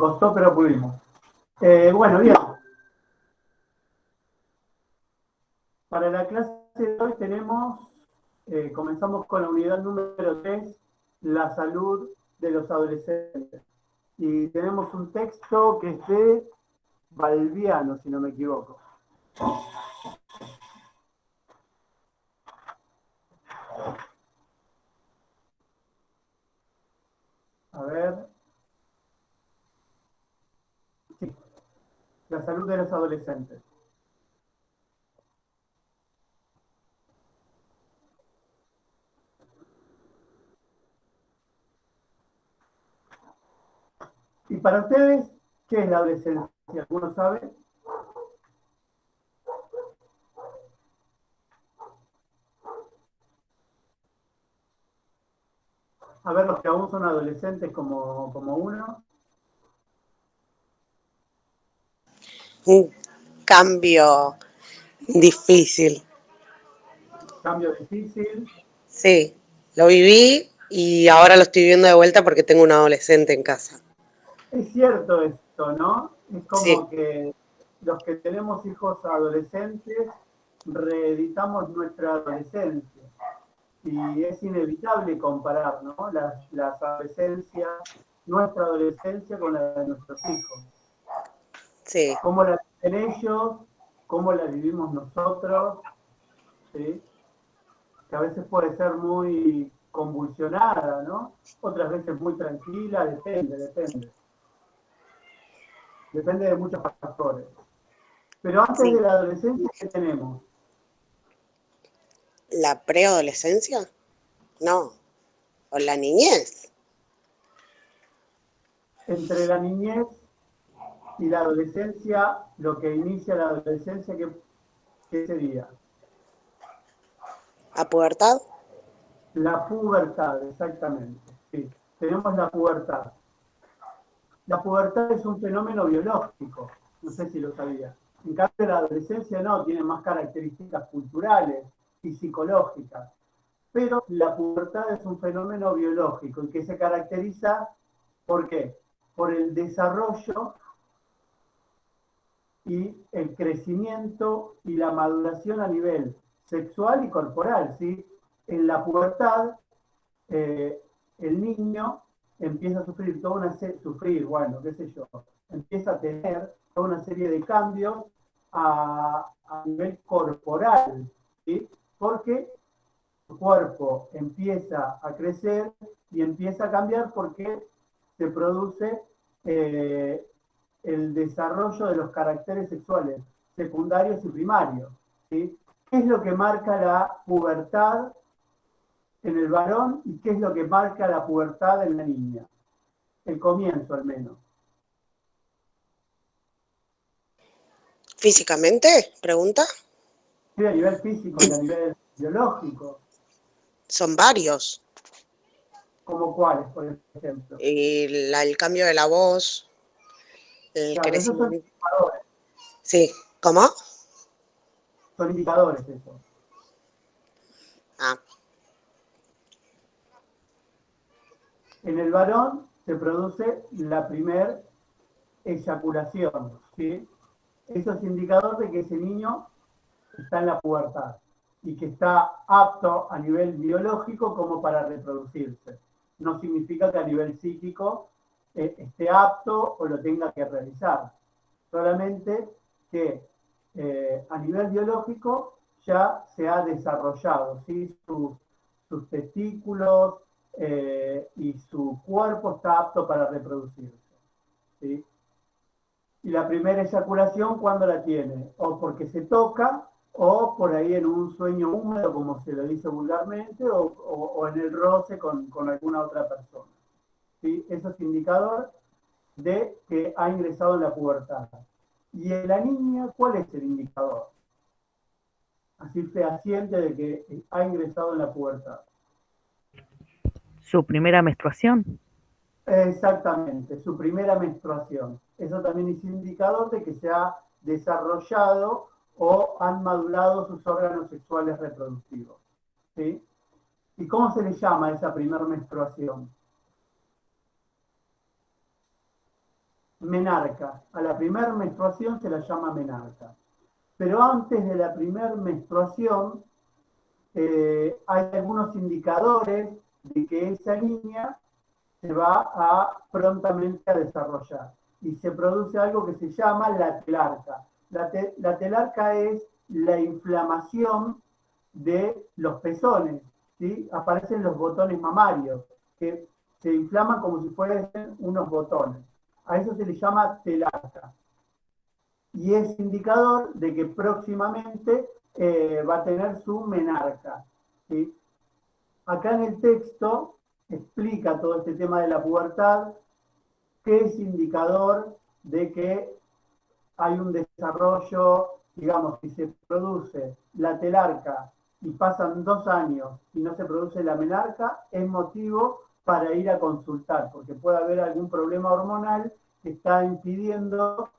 costó, pero pudimos. Bueno, bien. Para la clase de hoy comenzamos con la unidad número 3, la salud de los adolescentes. Y tenemos un texto que es de Balbiano, si no me equivoco. A ver. Sí, la salud de los adolescentes. Y para ustedes, ¿qué es la adolescencia? ¿Alguno sabe? A ver, los que aún son adolescentes como uno. Un cambio difícil. Cambio difícil. Sí, lo viví y ahora lo estoy viviendo de vuelta porque tengo un adolescente en casa. Es cierto esto, ¿no? Es Sí, como que los que tenemos hijos adolescentes reeditamos nuestra adolescencia. Y es inevitable comparar, ¿no? Las adolescencias, nuestra adolescencia con la de nuestros hijos. sí, Cómo la viven ellos, cómo la vivimos nosotros, ¿sí? Que a veces puede ser muy convulsionada, ¿no? Otras veces muy tranquila, depende. Depende de muchos factores. Pero antes de sí. la adolescencia, ¿qué tenemos? ¿La preadolescencia? No, o la niñez. Entre la niñez y la adolescencia, lo que inicia la adolescencia, ¿qué sería? ¿A pubertad? La pubertad, exactamente. Sí, tenemos la pubertad. La pubertad es un fenómeno biológico, no sé si lo sabía. En cambio, la adolescencia no, tiene más características culturales y psicológicas. Pero la pubertad es un fenómeno biológico y que se caracteriza, ¿por qué? Por el desarrollo y el crecimiento y la maduración a nivel sexual y corporal, ¿sí? En la pubertad, el niño empieza a sufrir toda una serie, bueno, qué sé yo, empieza a tener toda una serie de cambios a nivel corporal, ¿sí? Porque su cuerpo empieza a crecer y empieza a cambiar porque se produce el desarrollo de los caracteres sexuales secundarios y primarios, ¿sí? ¿Qué es lo que marca la pubertad en el varón y qué es lo que marca la pubertad en la niña? El comienzo, al menos. ¿Físicamente? Pregunta. Sí, a nivel físico y a nivel biológico. Son varios. ¿Como cuáles, por ejemplo? El cambio de la voz, el Claro, esos son crecimiento. indicadores. Sí, ¿cómo? Son indicadores esos. Ah, En el varón se produce la primer eyaculación, ¿sí? Eso es indicador de que ese niño está en la pubertad y que está apto a nivel biológico como para reproducirse. No significa que a nivel psíquico esté apto o lo tenga que realizar. Solamente que a nivel biológico ya se ha desarrollado, ¿sí? Sus testículos y su cuerpo está apto para reproducirse, ¿sí? Y la primera eyaculación, ¿cuándo la tiene? O porque se toca, o por ahí en un sueño húmedo, como se lo dice vulgarmente, o en el roce con alguna otra persona. ¿Sí? Eso es indicador de que ha ingresado en la pubertad. Y en la niña, ¿cuál es el indicador? Así fehaciente de que ha ingresado en la pubertad. Su primera menstruación. Exactamente, su primera menstruación. Eso también es indicador de que se ha desarrollado o han madurado sus órganos sexuales reproductivos. ¿Sí? ¿Y cómo se le llama a esa primera menstruación? menarca. A la primera menstruación se la llama menarca. Pero antes de la primera menstruación hay algunos indicadores de que esa niña se va prontamente a desarrollar. Y se produce algo que se llama la telarca. La telarca es la inflamación de los pezones, ¿sí? Aparecen los botones mamarios, que se inflaman como si fueran unos botones. A eso se le llama telarca. Y es indicador de que próximamente va a tener su menarca, ¿sí? Acá en el texto explica todo este tema de la pubertad, que es indicador de que hay un desarrollo, digamos, si se produce la telarca y pasan 2 años y no se produce la menarca, es motivo para ir a consultar, porque puede haber algún problema hormonal que está impidiendo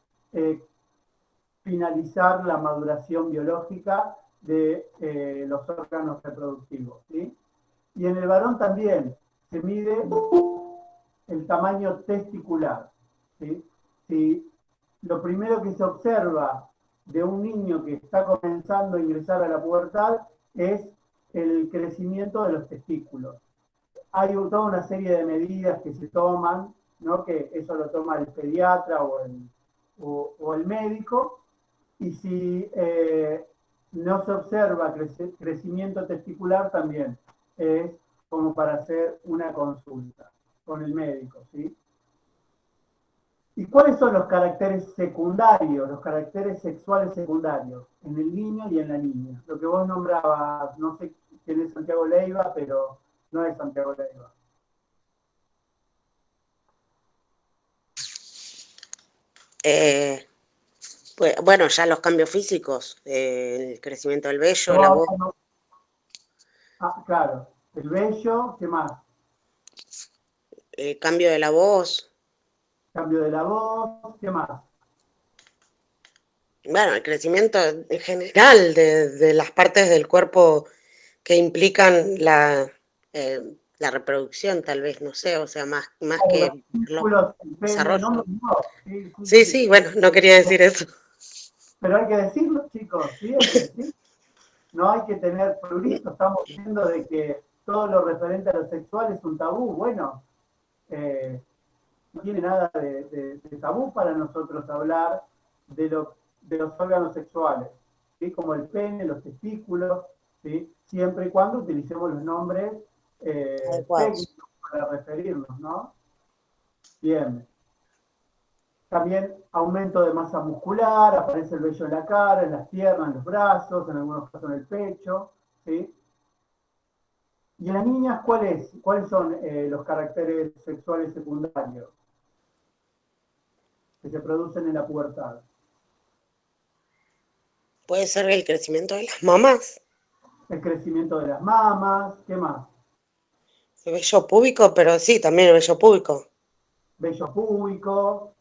finalizar la maduración biológica de los órganos reproductivos, ¿sí? Y en el varón también se mide el tamaño testicular, ¿sí? Si lo primero que se observa de un niño que está comenzando a ingresar a la pubertad es el crecimiento de los testículos. Hay toda una serie de medidas que se toman, ¿no? Que eso lo toma el pediatra o el médico, y si no se observa crecimiento testicular también es como para hacer una consulta con el médico, ¿sí? ¿Y cuáles son los caracteres secundarios, los caracteres sexuales secundarios en el niño y en la niña? Lo que vos nombrabas, no sé quién es Santiago Leiva, pero no es Santiago Leiva. Pues, bueno, ya los cambios físicos, el crecimiento del vello, No, la voz, no. Ah, claro, el vello, ¿qué más? el cambio de la voz, Cambio de la voz, ¿qué más? bueno, el crecimiento en general de las partes del cuerpo que implican la reproducción, tal vez, no sé, o sea, más Los que los testículos, el pene, no, desarrollos. no, sí, sí, Sí, sí. sí, bueno, no quería decir eso. Pero hay que decirlo, chicos, sí, hay que decirlo. No hay que tener prurito, estamos viendo de que todo lo referente a lo sexual es un tabú. Bueno, no tiene nada de tabú para nosotros hablar de los órganos sexuales, ¿sí? Como el pene, los testículos, ¿sí? Siempre y cuando utilicemos los nombres Adecuados. técnicos para referirnos, ¿no? Bien. También aumento de masa muscular, aparece el vello en la cara, en las piernas, en los brazos, en algunos casos en el pecho, ¿sí? ¿Y en las niñas cuáles son los caracteres sexuales secundarios que se producen en la pubertad? Puede ser el crecimiento de las mamas, El crecimiento de las mamas, ¿qué más? el vello púbico, pero sí, también el vello púbico. Vello púbico,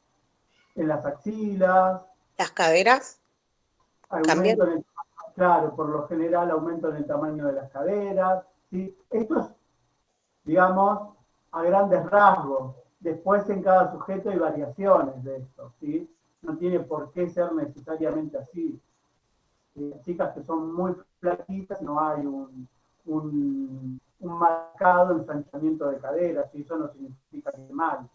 en las axilas, Las caderas aumento cambian. en el, claro, por lo general aumento en el tamaño de las caderas, ¿sí? Esto es, digamos, a grandes rasgos. Después en cada sujeto hay variaciones de esto, ¿sí? No tiene por qué ser necesariamente así. Chicas que son muy flaquitas, no hay un marcado ensanchamiento de caderas, y eso no significa que mal.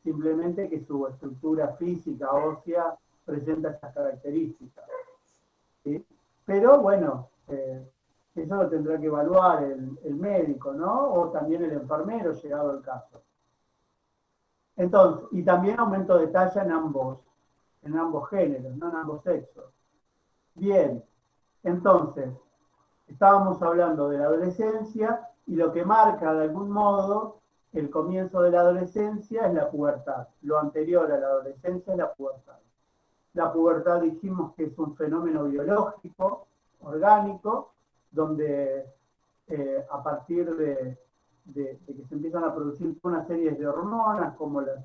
Simplemente que su estructura física, ósea, presenta esas características, ¿sí? Pero bueno, eso lo tendrá que evaluar el médico, ¿no? O también el enfermero, llegado el caso. Entonces, y también aumento de talla en ambos géneros, no en ambos sexos. Bien, entonces, estábamos hablando de la adolescencia y lo que marca de algún modo el comienzo de la adolescencia es la pubertad. Lo anterior a la adolescencia es la pubertad. La pubertad dijimos que es un fenómeno biológico, orgánico, donde a partir de que se empiezan a producir una serie de hormonas como la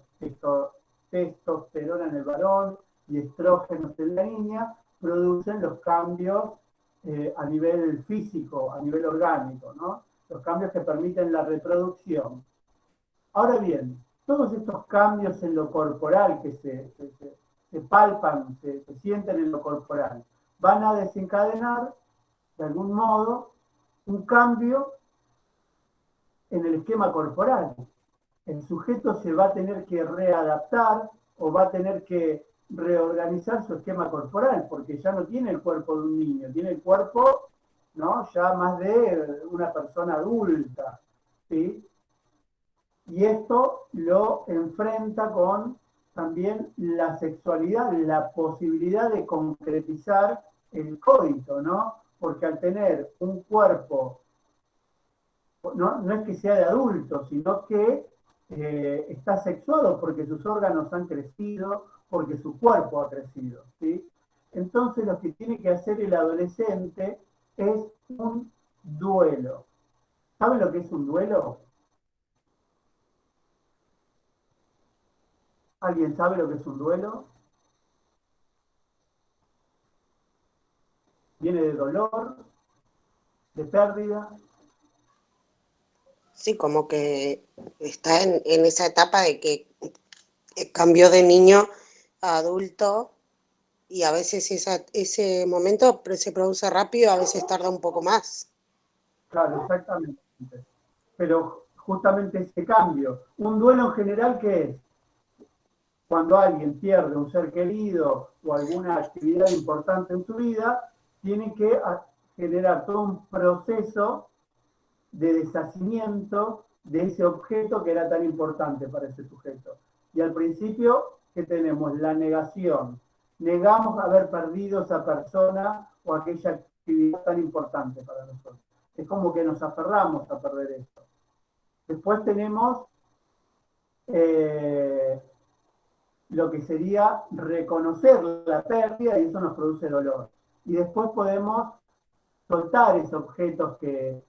testosterona en el varón y estrógenos en la niña, producen los cambios a nivel físico, a nivel orgánico, ¿no? Los cambios que permiten la reproducción. Ahora bien, todos estos cambios en lo corporal que se palpan, se sienten en lo corporal, van a desencadenar, de algún modo, un cambio en el esquema corporal. El sujeto se va a tener que readaptar o va a tener que reorganizar su esquema corporal, porque ya no tiene el cuerpo de un niño, tiene el cuerpo, ¿no?, ya más de una persona adulta, ¿sí? Y esto lo enfrenta con también la sexualidad, la posibilidad de concretizar el coito, ¿no? Porque al tener un cuerpo, no es que sea de adulto, sino que está sexuado porque sus órganos han crecido, porque su cuerpo ha crecido, ¿sí? Entonces lo que tiene que hacer el adolescente es un duelo. ¿Saben lo que es un duelo? ¿Alguien sabe lo que es un duelo? Viene de dolor, de pérdida. Sí, como que está en esa etapa de que cambió de niño a adulto y a veces ese momento se produce rápido, a veces tarda un poco más. Claro, exactamente. Pero justamente ese cambio. Un duelo en general, ¿qué es? Cuando alguien pierde un ser querido o alguna actividad importante en su vida, tiene que generar todo un proceso de deshacimiento de ese objeto que era tan importante para ese sujeto. Y al principio, ¿qué tenemos? La negación. Negamos haber perdido esa persona o aquella actividad tan importante para nosotros. Es como que nos aferramos a perder esto. Después tenemos lo que sería reconocer la pérdida y eso nos produce dolor. Y después podemos soltar esos objetos que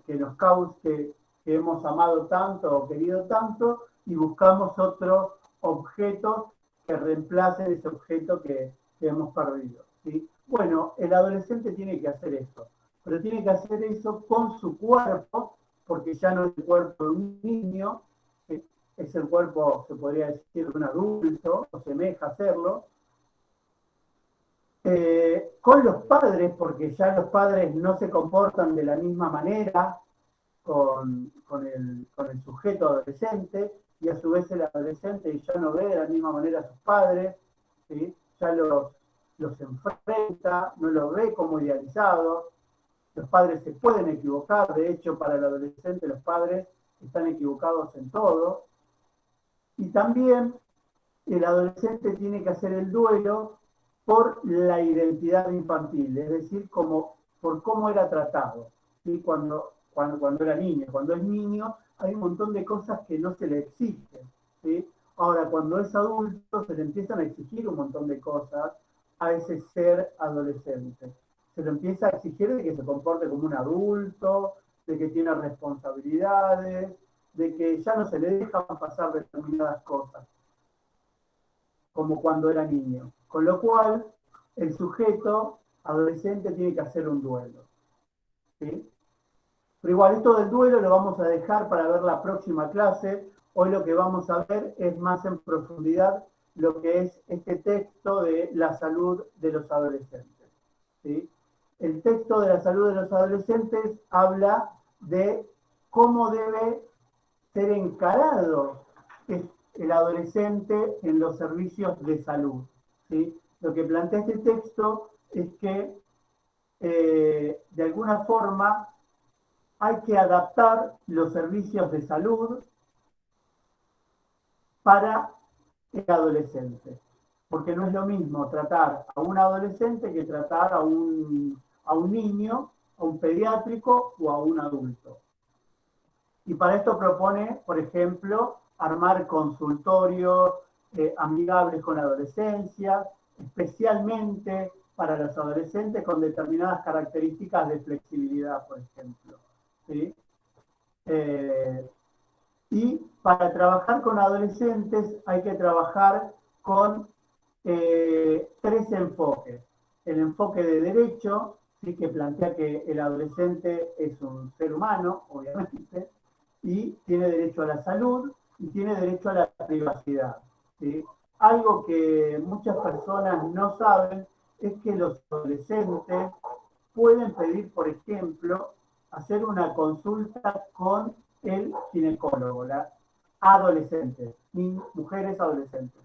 nos causan, que hemos amado tanto o querido tanto, y buscamos otros objetos que reemplacen ese objeto que hemos perdido, ¿sí? Bueno, el adolescente tiene que hacer eso, pero tiene que hacer eso con su cuerpo, porque ya no es el cuerpo de un niño, es el cuerpo, se podría decir, de un adulto, o semeja hacerlo, con los padres, porque ya los padres no se comportan de la misma manera con el sujeto adolescente, y a su vez el adolescente ya no ve de la misma manera a sus padres, ¿sí? Ya los enfrenta, no los ve como idealizados. Los padres se pueden equivocar, de hecho para el adolescente los padres están equivocados en todo. Y también el adolescente tiene que hacer el duelo por la identidad infantil, es decir, por cómo era tratado, ¿sí? Cuando era niño. Cuando es niño hay un montón de cosas que no se le exigen, ¿sí? Ahora, cuando es adulto se le empiezan a exigir un montón de cosas a ese ser adolescente. Se le empieza a exigir de que se comporte como un adulto, de que tiene responsabilidades, de que ya no se le dejan pasar determinadas cosas, como cuando era niño. Con lo cual, el sujeto adolescente tiene que hacer un duelo, ¿sí? Pero igual, esto del duelo lo vamos a dejar para ver la próxima clase. Hoy lo que vamos a ver es más en profundidad lo que es este texto de la salud de los adolescentes, ¿sí? El texto de la salud de los adolescentes habla de cómo debe ser encarado el adolescente en los servicios de salud, ¿sí? Lo que plantea este texto es que de alguna forma hay que adaptar los servicios de salud para el adolescente, porque no es lo mismo tratar a un adolescente que tratar a un niño, a un pediátrico o a un adulto. Y para esto propone, por ejemplo, armar consultorios amigables con la adolescencia, especialmente para los adolescentes con determinadas características de flexibilidad, por ejemplo, ¿sí? Y para trabajar con adolescentes hay que trabajar con tres enfoques. El enfoque de derecho, ¿sí?, que plantea que el adolescente es un ser humano, obviamente, y tiene derecho a la salud, y tiene derecho a la privacidad, ¿sí? Algo que muchas personas no saben es que los adolescentes pueden pedir, por ejemplo, hacer una consulta con el ginecólogo, la adolescente, mujeres adolescentes,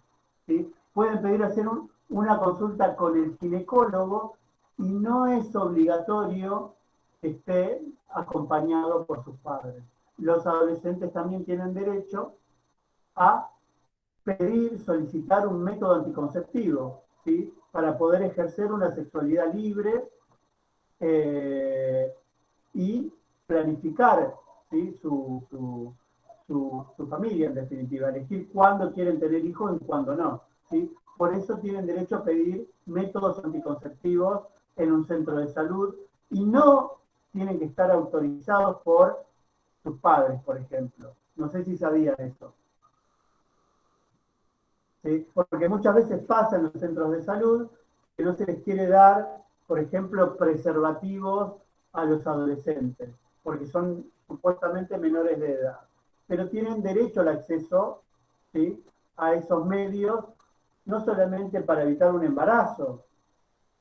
¿sí? Pueden pedir hacer una consulta con el ginecólogo y no es obligatorio que esté acompañado por sus padres. Los adolescentes también tienen derecho a pedir, solicitar un método anticonceptivo, ¿sí? Para poder ejercer una sexualidad libre y planificar, ¿sí? Su familia, en definitiva, elegir cuándo quieren tener hijos y cuándo no, ¿sí? Por eso tienen derecho a pedir métodos anticonceptivos en un centro de salud y no tienen que estar autorizados por sus padres, por ejemplo. No sé si sabían eso. ¿Sí? Porque muchas veces pasa en los centros de salud que no se les quiere dar, por ejemplo, preservativos a los adolescentes, porque son supuestamente menores de edad. Pero tienen derecho al acceso, ¿sí? A esos medios, no solamente para evitar un embarazo,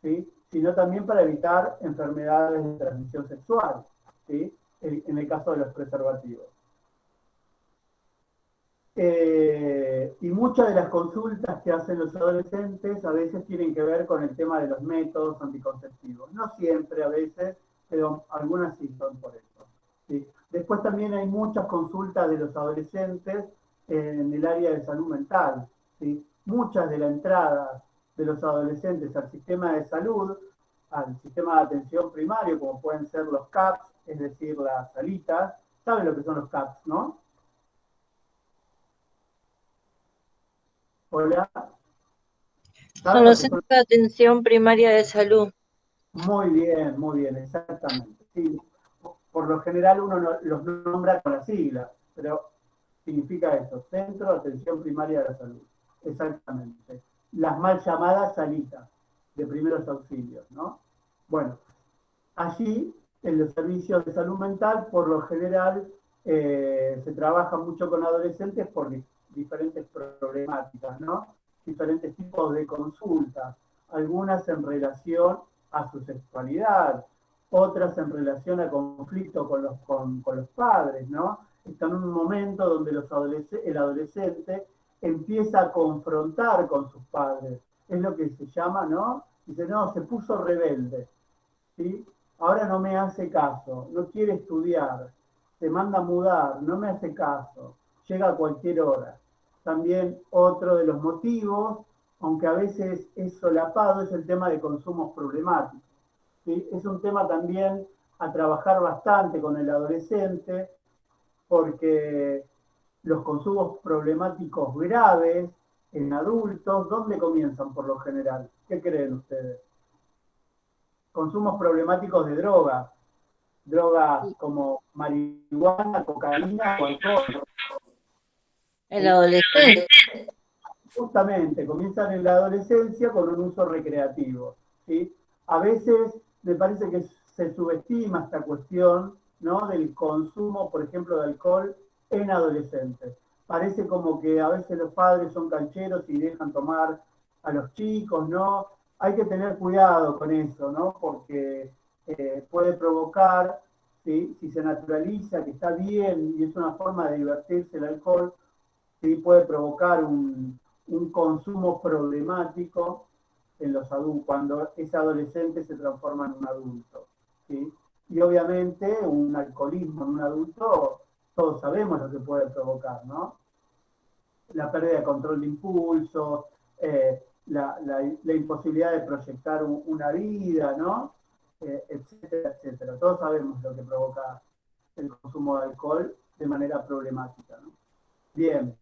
¿sí? Sino también para evitar enfermedades de transmisión sexual, ¿sí? En el caso de los preservativos. Y muchas de las consultas que hacen los adolescentes a veces tienen que ver con el tema de los métodos anticonceptivos. No siempre, a veces, pero algunas sí son por eso, ¿sí? Después también hay muchas consultas de los adolescentes en el área de salud mental, ¿sí? Muchas de la entrada de los adolescentes al sistema de salud, al sistema de atención primario, como pueden ser los CAPS, es decir, las salitas. ¿Saben lo que son los CAPS, no? Hola. Son los centros de atención primaria de salud. Muy bien, exactamente. Sí, por lo general uno los nombra con las siglas, pero significa eso, Centro de Atención Primaria de la Salud. Exactamente. Las mal llamadas salitas de primeros auxilios, ¿no? Bueno, allí en los servicios de salud mental, por lo general, se trabaja mucho con adolescentes por diferentes problemáticas, ¿no? Diferentes tipos de consultas, algunas en relación a su sexualidad, otras en relación a conflicto con los padres, ¿no? Está en un momento donde el adolescente empieza a confrontar con sus padres. Es lo que se llama, ¿no? Dice, no, se puso rebelde, ¿sí? Ahora no me hace caso, no quiere estudiar, se manda a mudar, no me hace caso, llega a cualquier hora. También otro de los motivos, aunque a veces es solapado, es el tema de consumos problemáticos, ¿sí? Es un tema también a trabajar bastante con el adolescente, porque los consumos problemáticos graves en adultos, ¿dónde comienzan por lo general? ¿Qué creen ustedes? Consumos problemáticos de drogas como marihuana, cocaína o alcohol. El adolescente. Justamente, comienzan en la adolescencia con un uso recreativo, ¿sí? A veces me parece que se subestima esta cuestión, ¿no? Del consumo, por ejemplo, de alcohol en adolescentes. Parece como que a veces los padres son cancheros y dejan tomar a los chicos, ¿no? Hay que tener cuidado con eso, ¿no? Porque puede provocar, ¿sí? Si se naturaliza que está bien y es una forma de divertirse el alcohol, ¿sí? Puede provocar un consumo problemático en los adultos, cuando ese adolescente se transforma en un adulto, ¿sí? Y obviamente un alcoholismo en un adulto, todos sabemos lo que puede provocar, ¿no? La pérdida de control de impulsos, la imposibilidad de proyectar una vida, ¿no? Etcétera, etcétera. Todos sabemos lo que provoca el consumo de alcohol de manera problemática, ¿no? Bien.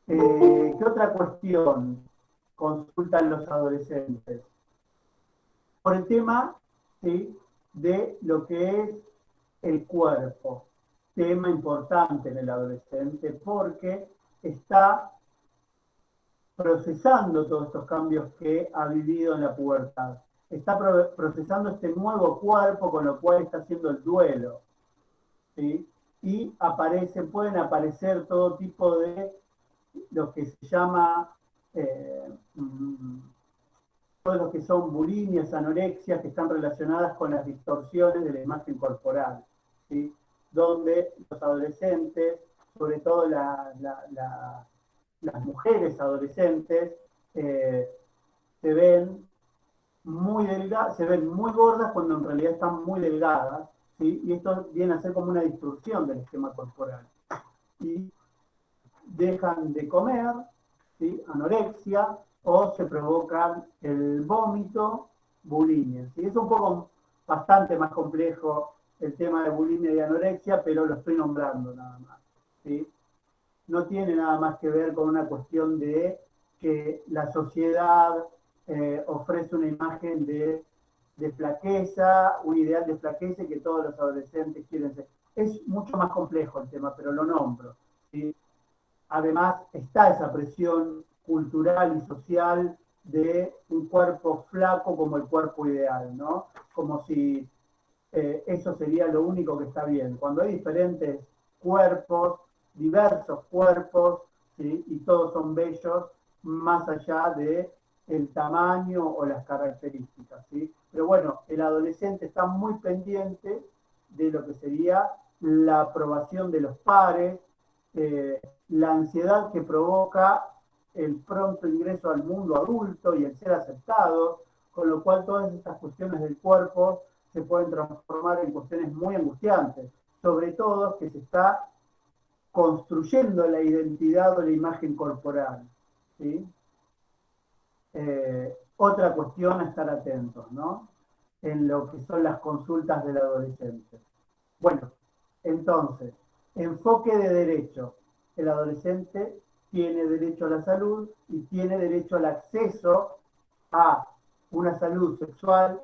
¿Qué otra cuestión consultan los adolescentes? Por el tema, ¿sí? De lo que es el cuerpo. Tema importante en el adolescente porque está procesando todos estos cambios que ha vivido en la pubertad. Está procesando este nuevo cuerpo, con lo cual está haciendo el duelo, ¿sí? y pueden aparecer todo tipo de lo que se llama todo lo que son bulimias, anorexias, que están relacionadas con las distorsiones de la imagen corporal, ¿sí? Donde los adolescentes, sobre todo las mujeres adolescentes, se ven muy delgadas, se ven muy gordas cuando en realidad están muy delgadas, ¿sí? Y esto viene a ser como una distorsión del esquema corporal. Y dejan de comer, ¿sí? Anorexia, o se provocan el vómito, bulimia, ¿sí? Es un poco bastante más complejo el tema de bulimia y anorexia, pero lo estoy nombrando nada más, ¿sí? No tiene nada más que ver con una cuestión de que la sociedad ofrece una imagen de flaqueza, un ideal de flaqueza que todos los adolescentes quieren ser. Es mucho más complejo el tema, pero lo nombro, ¿sí? Además, está esa presión cultural y social de un cuerpo flaco como el cuerpo ideal, ¿no? Como si eso sería lo único que está bien. Cuando hay diferentes cuerpos, diversos cuerpos, ¿sí? Y todos son bellos, más allá de el tamaño o las características, ¿sí? Pero bueno, el adolescente está muy pendiente de lo que sería la aprobación de los pares, la ansiedad que provoca el pronto ingreso al mundo adulto y el ser aceptado, con lo cual todas estas cuestiones del cuerpo se pueden transformar en cuestiones muy angustiantes, sobre todo que se está construyendo la identidad o la imagen corporal, ¿sí? Otra cuestión a estar atentos, ¿no? En lo que son las consultas del adolescente. Bueno, entonces, enfoque de derecho. El adolescente tiene derecho a la salud y tiene derecho al acceso a una salud sexual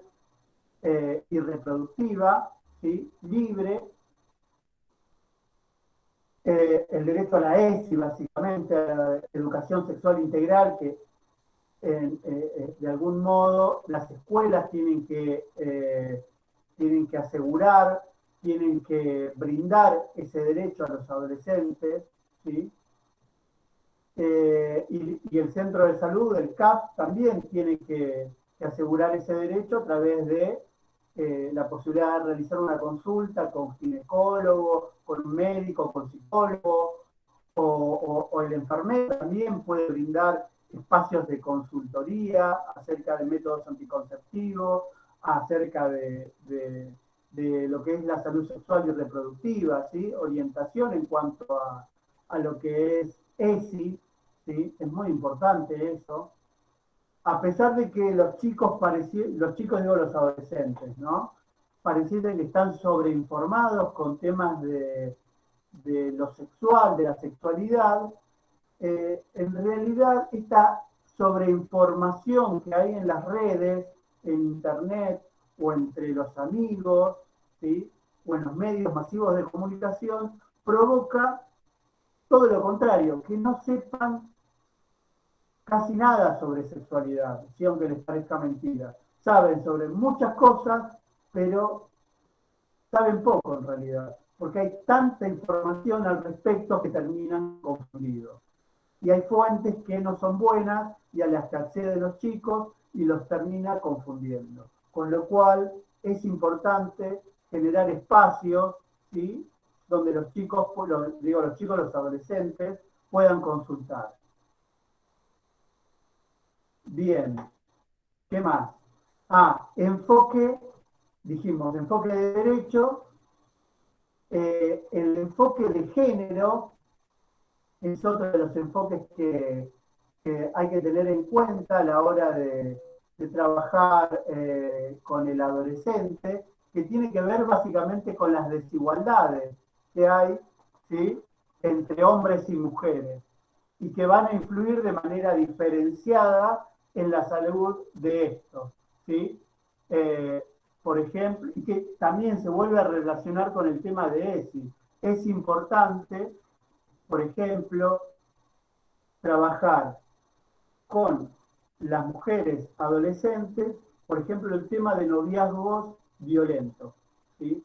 y reproductiva, ¿sí? Libre, el derecho a la ESI, básicamente, a la educación sexual integral, que de algún modo las escuelas tienen que asegurar, tienen que brindar ese derecho a los adolescentes, ¿sí? Y el centro de salud, el CAP, también tiene que asegurar ese derecho a través de la posibilidad de realizar una consulta con ginecólogo, con médico, con psicólogo, o el enfermero también puede brindar espacios de consultoría acerca de métodos anticonceptivos, acerca de lo que es la salud sexual y reproductiva, ¿sí? Orientación en cuanto a lo que es ESI, ¿sí? Es muy importante eso. A pesar de que los chicos digo los adolescentes, ¿no? Pareciera que están sobreinformados con temas de lo sexual, de la sexualidad, en realidad esta sobreinformación que hay en las redes, en internet o entre los amigos, ¿sí? O en los medios masivos de comunicación, provoca todo lo contrario, que no sepan casi nada sobre sexualidad, ¿sí? Aunque les parezca mentira. Saben sobre muchas cosas, pero saben poco en realidad, porque hay tanta información al respecto que terminan confundidos. Y hay fuentes que no son buenas y a las que acceden los chicos y los termina confundiendo. Con lo cual es importante generar espacios, ¿sí? Donde los chicos, los adolescentes, puedan consultar. Bien, ¿qué más? Enfoque de derecho, el enfoque de género es otro de los enfoques que hay que tener en cuenta a la hora de trabajar con el adolescente, que tiene que ver básicamente con las desigualdades que hay, ¿sí? Entre hombres y mujeres, y que van a influir de manera diferenciada en la salud de estos, ¿sí? Por ejemplo, y que también se vuelve a relacionar con el tema de ESI. Es importante, por ejemplo, trabajar con las mujeres adolescentes, por ejemplo, el tema de noviazgos violentos, ¿sí?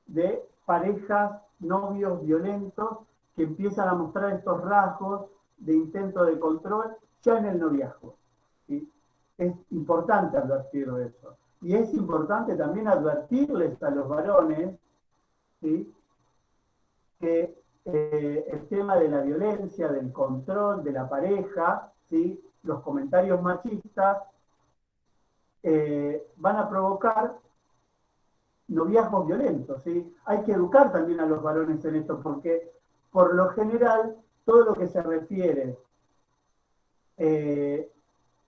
De parejas novios violentos que empiezan a mostrar estos rasgos de intento de control ya en el noviazgo. ¿Sí? Es importante advertir de eso. Y es importante también advertirles a los varones, ¿sí?, que el tema de la violencia, del control de la pareja, ¿sí?, los comentarios machistas, van a provocar noviazgos violentos, ¿sí? Hay que educar también a los varones en esto, porque por lo general todo lo que se refiere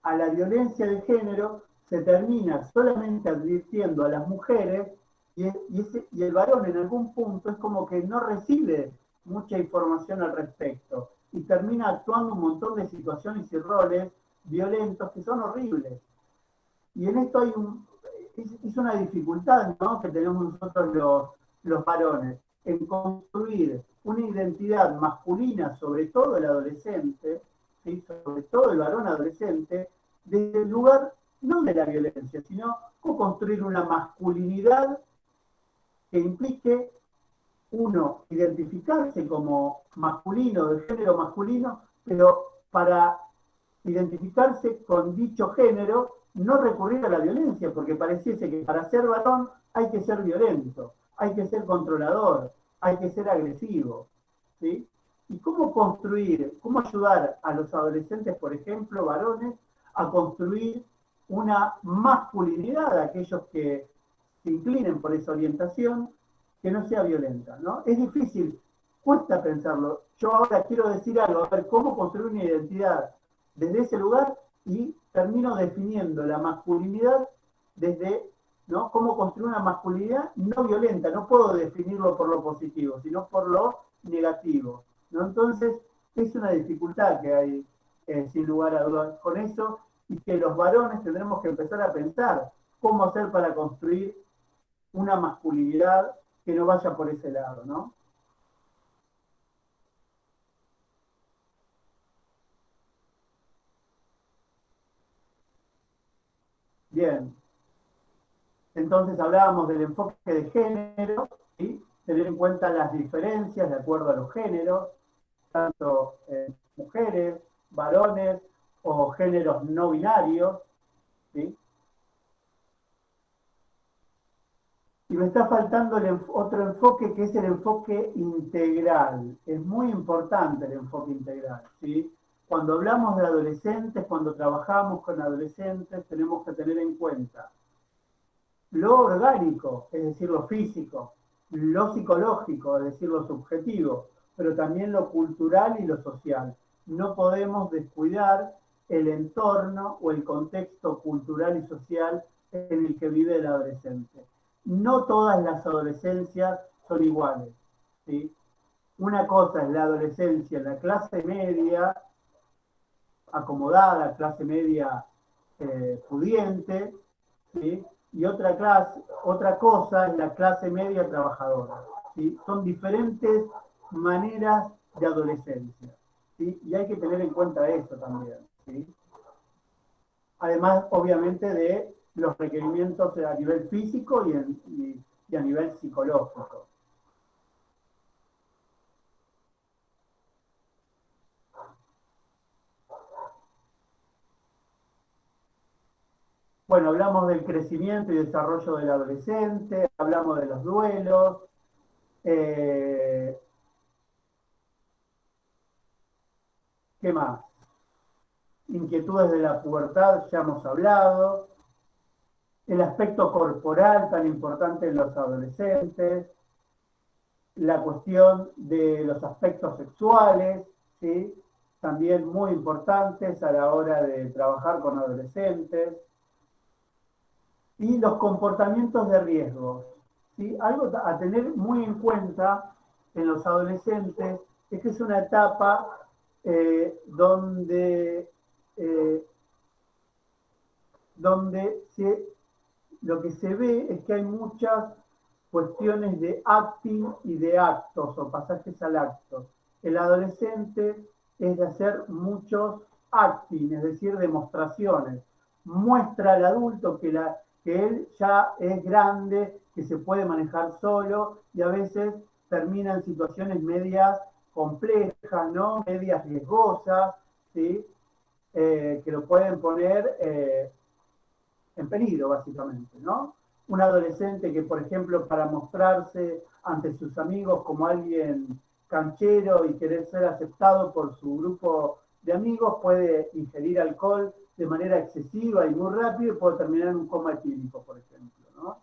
a la violencia de género se termina solamente advirtiendo a las mujeres y el varón en algún punto es como que no recibe mucha información al respecto y termina actuando un montón de situaciones y roles violentos que son horribles. Y en esto hay es una dificultad, ¿no?, que tenemos nosotros los varones, en construir una identidad masculina, sobre todo el adolescente, ¿sí?, sobre todo el varón adolescente, desde el lugar no de la violencia, sino cómo construir una masculinidad que implique, uno, identificarse como masculino, de género masculino, pero para identificarse con dicho género, no recurrir a la violencia, porque pareciese que para ser varón hay que ser violento, hay que ser controlador, hay que ser agresivo, ¿sí? ¿Y cómo construir, cómo ayudar a los adolescentes, por ejemplo, varones, a construir una masculinidad, aquellos que se inclinen por esa orientación, que no sea violenta, ¿no? Es difícil, cuesta pensarlo. Yo ahora quiero decir algo, a ver, cómo construir una identidad desde ese lugar y termino definiendo la masculinidad desde, ¿no?, cómo construir una masculinidad no violenta. No puedo definirlo por lo positivo, sino por lo negativo, ¿no? Entonces, es una dificultad que hay, sin lugar a dudas, con eso, y que los varones tendremos que empezar a pensar cómo hacer para construir una masculinidad que no vaya por ese lado, ¿no? Bien. Entonces hablábamos del enfoque de género, ¿sí?, tener en cuenta las diferencias de acuerdo a los géneros, tanto mujeres, varones o géneros no binarios, ¿sí? Y me está faltando otro enfoque, que es el enfoque integral. Es muy importante el enfoque integral, ¿sí? Cuando hablamos de adolescentes, cuando trabajamos con adolescentes, tenemos que tener en cuenta lo orgánico, es decir, lo físico, lo psicológico, es decir, lo subjetivo, pero también lo cultural y lo social. No podemos descuidar el entorno o el contexto cultural y social en el que vive el adolescente. No todas las adolescencias son iguales, ¿sí? Una cosa es la adolescencia en la clase media, acomodada, clase media pudiente, ¿sí?, y otra cosa es la clase media trabajadora, ¿sí? Son diferentes maneras de adolescencia, ¿sí? Y hay que tener en cuenta eso también, ¿sí? Además, obviamente, de los requerimientos a nivel físico y a nivel psicológico. Bueno, hablamos del crecimiento y desarrollo del adolescente, hablamos de los duelos, ¿qué más? Inquietudes de la pubertad, ya hemos hablado, el aspecto corporal tan importante en los adolescentes, la cuestión de los aspectos sexuales, ¿sí?, también muy importantes a la hora de trabajar con adolescentes, y los comportamientos de riesgo, ¿sí? Algo a tener muy en cuenta en los adolescentes es que es una etapa donde lo que se ve es que hay muchas cuestiones de acting y de actos o pasajes al acto. El adolescente es de hacer muchos acting, es decir, demostraciones. Muestra al adulto que él ya es grande, que se puede manejar solo y a veces termina en situaciones medias complejas, ¿no? Medias riesgosas, ¿sí? Que lo pueden poner en peligro, básicamente, ¿no? Un adolescente que, por ejemplo, para mostrarse ante sus amigos como alguien canchero y querer ser aceptado por su grupo de amigos, puede ingerir alcohol de manera excesiva y muy rápido y puede terminar en un coma etílico, por ejemplo, ¿no?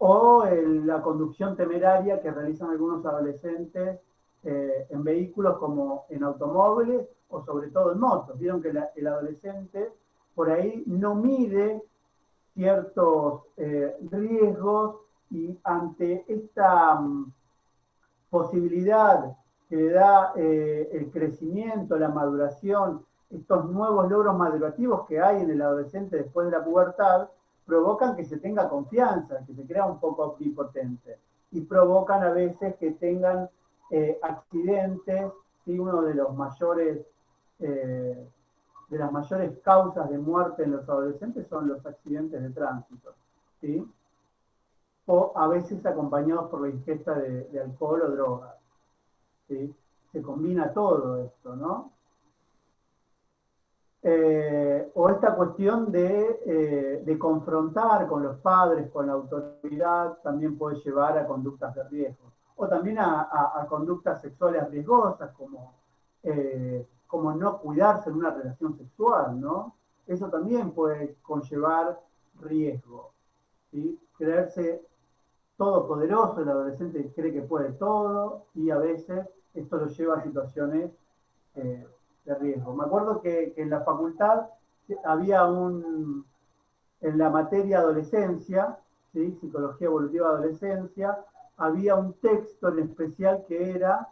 O la conducción temeraria que realizan algunos adolescentes en vehículos como en automóviles o sobre todo en motos. Vieron que el adolescente por ahí no mide ciertos riesgos y ante esta posibilidad que le da el crecimiento, la maduración, estos nuevos logros madurativos que hay en el adolescente después de la pubertad, provocan que se tenga confianza, que se crea un poco omnipotente y provocan a veces que tengan accidentes, ¿sí? Uno de los mayores de las mayores causas de muerte en los adolescentes son los accidentes de tránsito, ¿sí? O a veces acompañados por la ingesta de alcohol o drogas, ¿sí? Se combina todo esto, ¿no? O esta cuestión de confrontar con los padres, con la autoridad, también puede llevar a conductas de riesgo. O también a conductas sexuales riesgosas, como no cuidarse en una relación sexual, ¿no? Eso también puede conllevar riesgo, ¿sí? Creerse todopoderoso, el adolescente cree que puede todo y a veces esto lo lleva a situaciones de riesgo. Me acuerdo que en la facultad había en la materia adolescencia, ¿sí? Psicología evolutiva de adolescencia, había un texto en especial que era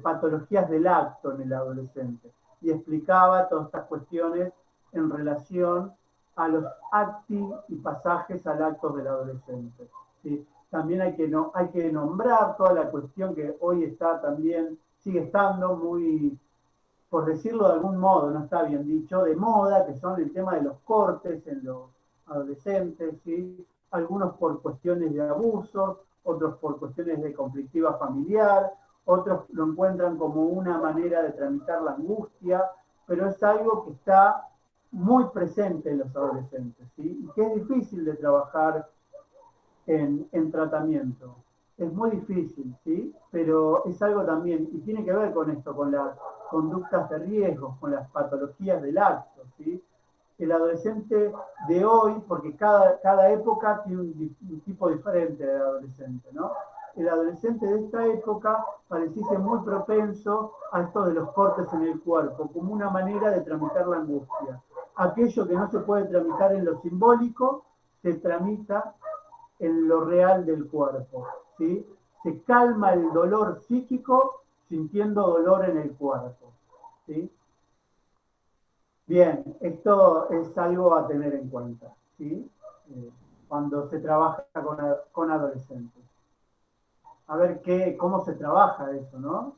patologías del acto en el adolescente y explicaba todas estas cuestiones en relación a los acti y pasajes al acto del adolescente, ¿sí? También hay que nombrar toda la cuestión que hoy está también, sigue estando muy, por decirlo de algún modo, no está bien dicho, de moda, que son el tema de los cortes en los adolescentes, ¿sí? Algunos por cuestiones de abusos, otros por cuestiones de conflictiva familiar, otros lo encuentran como una manera de tramitar la angustia, pero es algo que está muy presente en los adolescentes, ¿sí? Y que es difícil de trabajar en tratamiento. Es muy difícil, ¿sí? Pero es algo también, y tiene que ver con esto, con las conductas de riesgo, con las patologías del acto, ¿sí? El adolescente de hoy, porque cada época tiene un tipo diferente de adolescente, ¿no? El adolescente de esta época pareciese muy propenso a esto de los cortes en el cuerpo, como una manera de tramitar la angustia. Aquello que no se puede tramitar en lo simbólico, se tramita en lo real del cuerpo, ¿sí? Se calma el dolor psíquico sintiendo dolor en el cuerpo, ¿sí? Bien, esto es algo a tener en cuenta, ¿sí? Cuando se trabaja con adolescentes. A ver cómo se trabaja eso, ¿no?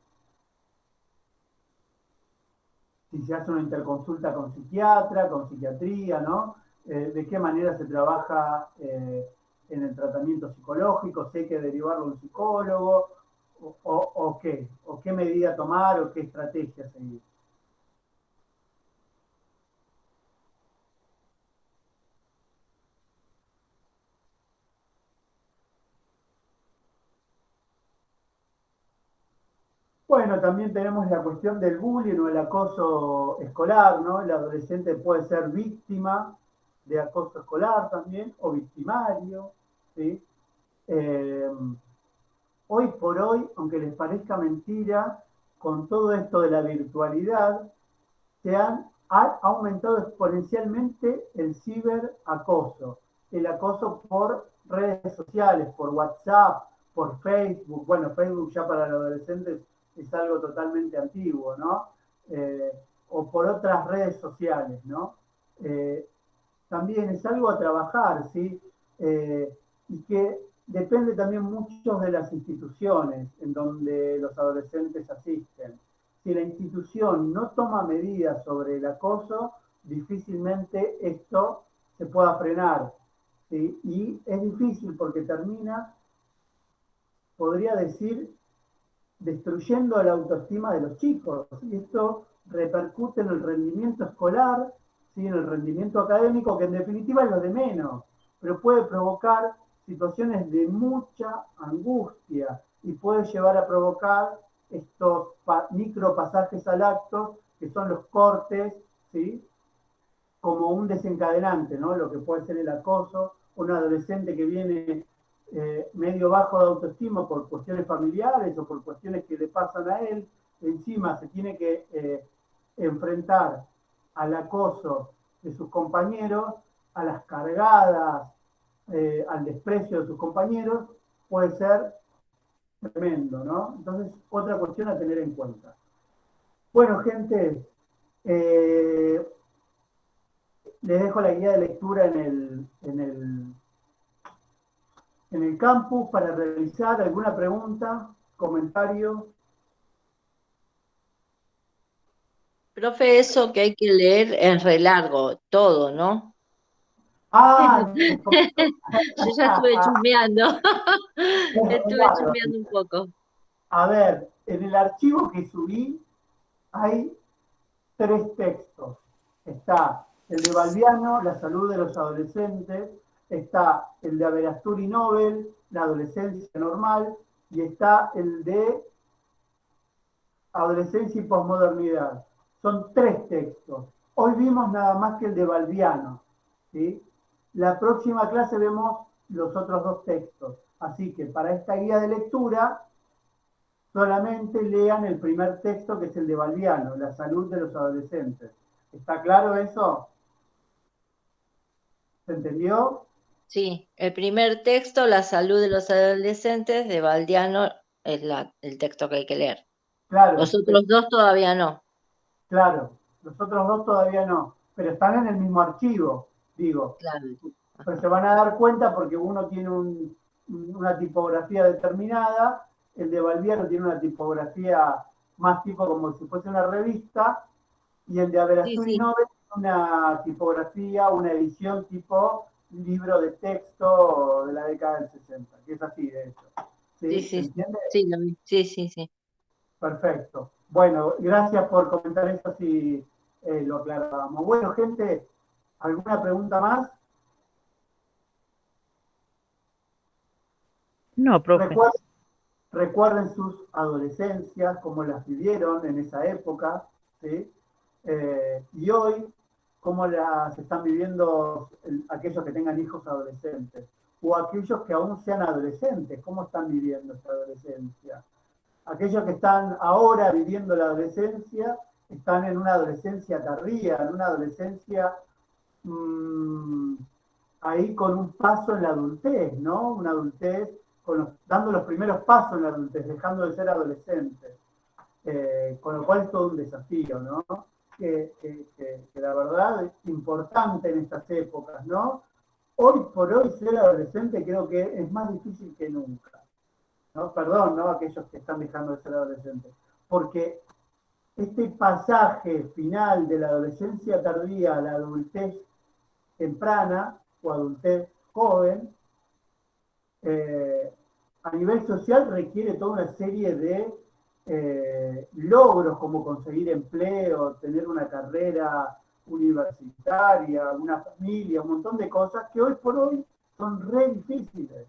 Si se hace una interconsulta con psiquiatra, con psiquiatría, ¿no? De qué manera se trabaja en el tratamiento psicológico, si hay que derivarlo a un psicólogo, o qué medida tomar, o qué estrategia seguir. Bueno, también tenemos la cuestión del bullying o el acoso escolar, ¿no? El adolescente puede ser víctima de acoso escolar también, o victimario, ¿sí? Hoy por hoy, aunque les parezca mentira, con todo esto de la virtualidad, ha aumentado exponencialmente el ciberacoso, el acoso por redes sociales, por WhatsApp, por Facebook. Bueno, Facebook ya para los adolescentes es algo totalmente antiguo, ¿no? O por otras redes sociales, ¿no? También es algo a trabajar, ¿sí? Y que depende también mucho de las instituciones en donde los adolescentes asisten. Si la institución no toma medidas sobre el acoso, difícilmente esto se pueda frenar, ¿sí? Y es difícil porque termina podría decir, destruyendo la autoestima de los chicos. Y esto repercute en el rendimiento escolar, ¿sí? En el rendimiento académico, que en definitiva es lo de menos, pero puede provocar situaciones de mucha angustia y puede llevar a provocar estos micropasajes al acto, que son los cortes, ¿sí? Como un desencadenante, ¿no? Lo que puede ser el acoso, un adolescente que viene medio bajo de autoestima por cuestiones familiares o por cuestiones que le pasan a él, encima se tiene que enfrentar al acoso de sus compañeros, a las cargadas, al desprecio de sus compañeros, puede ser tremendo, ¿no? Entonces, otra cuestión a tener en cuenta. Bueno, gente, les dejo la guía de lectura en el campus para realizar alguna pregunta, comentario. Profe, eso que hay que leer es re largo, todo, ¿no? Ah, Yo ya estuve chusmeando. Estuve chusmeando un poco. a ver, en el archivo que subí hay 3 textos. Está el de Balbiano, La salud de los adolescentes, está el de Averasturi Nobel, La adolescencia normal, y está el de Adolescencia y posmodernidad. Son 3 textos. Hoy vimos nada más que el de Balbiano, ¿sí? La próxima clase vemos los otros 2 textos. Así que para esta guía de lectura, solamente lean el primer texto, que es el de Balbiano, La salud de los adolescentes. ¿Está claro eso? ¿Se entendió? Sí, el primer texto, La salud de los adolescentes, de Baldiano, es el texto que hay que leer. Claro, Los otros 2 todavía no. claro. Los otros 2 todavía no, pero están en el mismo archivo, digo. Claro. Pero se van a dar cuenta porque uno tiene una tipografía determinada, el de Balbiano tiene una tipografía más tipo como si fuese una revista, y el de Averasturi Sí. Nobel una tipografía, una edición tipo libro de texto de la década del 60, que es así de hecho. ¿Sí? ¿Se entiende? Sí, lo vi. Sí. Perfecto. Bueno, gracias por comentar eso, si lo aclarábamos. Bueno, gente, ¿alguna pregunta más? No, profe. Recuerden sus adolescencias, cómo las vivieron en esa época, ¿sí? Y hoy, cómo las están viviendo aquellos que tengan hijos adolescentes, o aquellos que aún sean adolescentes, cómo están viviendo esta adolescencia. Aquellos que están ahora viviendo la adolescencia, están en una adolescencia tardía, en una adolescencia ahí con un paso en la adultez, ¿no? Una adultez dando los primeros pasos en la adultez, dejando de ser adolescentes. Con lo cual es todo un desafío, ¿no? Que la verdad es importante en estas épocas, ¿no? Hoy por hoy ser adolescente creo que es más difícil que nunca, ¿no? Perdón, ¿no? Aquellos que están dejando de ser adolescentes. Porque este pasaje final de la adolescencia tardía a la adultez temprana o adultez joven, a nivel social requiere toda una serie de logros, como conseguir empleo, tener una carrera universitaria, una familia, un montón de cosas que hoy por hoy son re difíciles,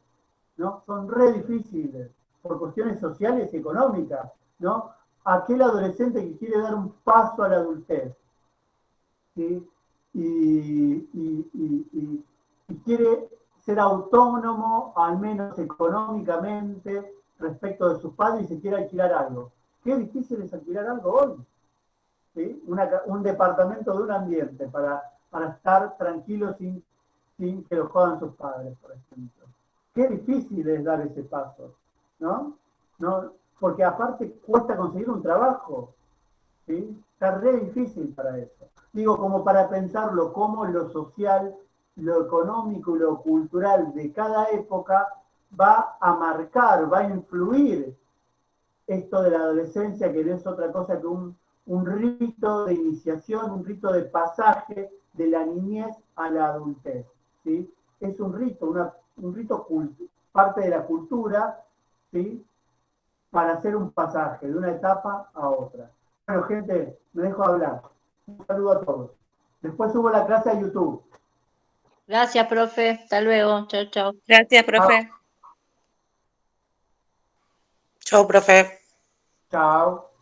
¿no? Son re difíciles por cuestiones sociales y económicas, ¿no? Aquel adolescente que quiere dar un paso a la adultez, ¿sí? Y quiere ser autónomo, al menos económicamente, respecto de sus padres, y se quiere alquilar algo. Qué difícil es alquilar algo hoy, ¿sí? Un departamento de un ambiente para estar tranquilo sin que lo jodan sus padres, por ejemplo. Qué difícil es dar ese paso, ¿no? Porque aparte cuesta conseguir un trabajo, ¿sí? Está re difícil para eso. Digo, como para pensarlo, cómo lo social, lo económico y lo cultural de cada época va a marcar, va a influir esto de la adolescencia, que no es otra cosa que un rito de iniciación, un rito de pasaje de la niñez a la adultez, ¿sí? Es un rito, parte de la cultura ¿sí? Para hacer un pasaje de una etapa a otra. Bueno, gente, me dejo hablar. Un saludo a todos. Después subo la clase a YouTube. Gracias, profe. Hasta luego. Chao, chao. Gracias, profe. Chau, profe. Chao.